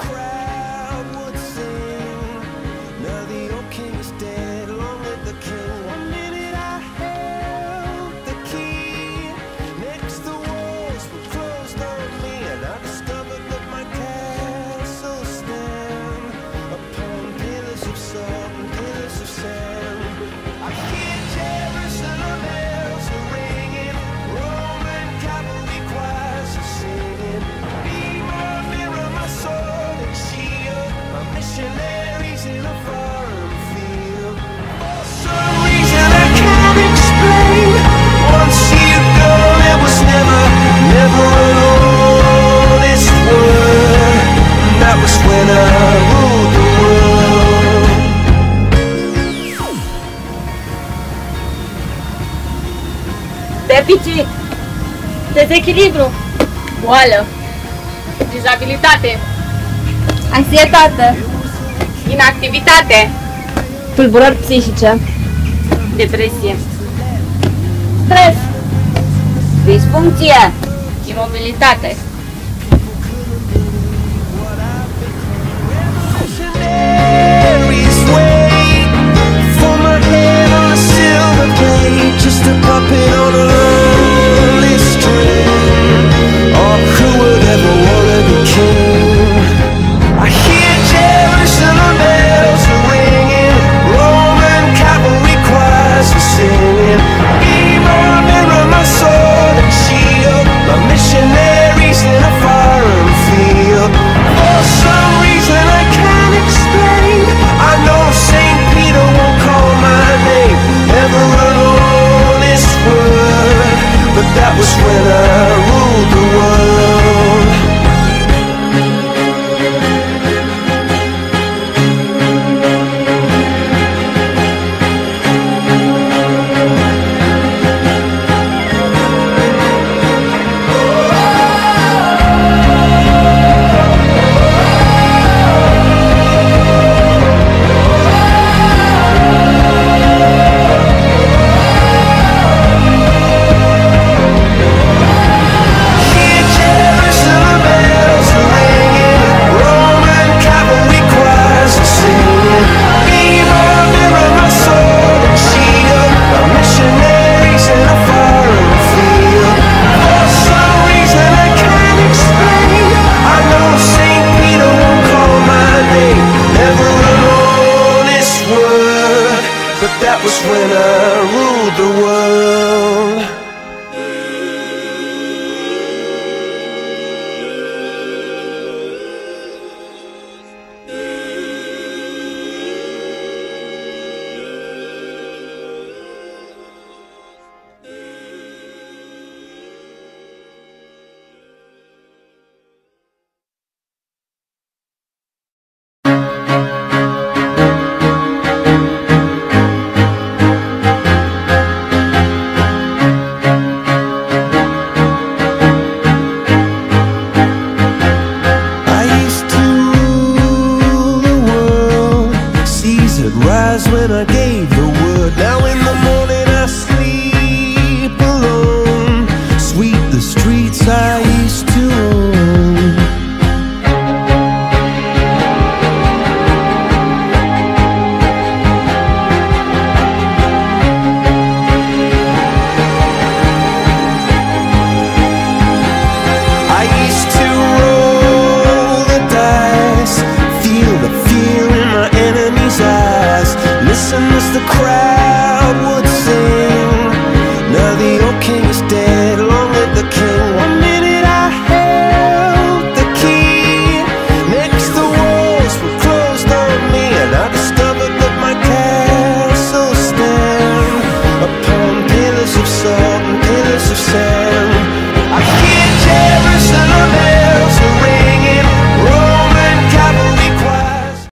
crowd would sing. Now the old king is dead, long live the king. One minute I held the key, next the walls were closed on me, and I discovered that my castle stand upon pillars of salt and pillars of sand. I hear Jerusalem bells are ringing, Roman cavalry choirs are singing. Be my mirror, my sword and shield, my missionaries in a foreign field. For some reason I can't explain, once you go there was never, never an honest word. And that was when I ruled the world. Deficit, dezechilibru, boală, dizabilitate, Anxietate. inactivitate, Tulburări psihice. depresie, Stres. Disfuncție. imobilitate, Missionaries wait for my head on a silver plate, just a puppet on a line.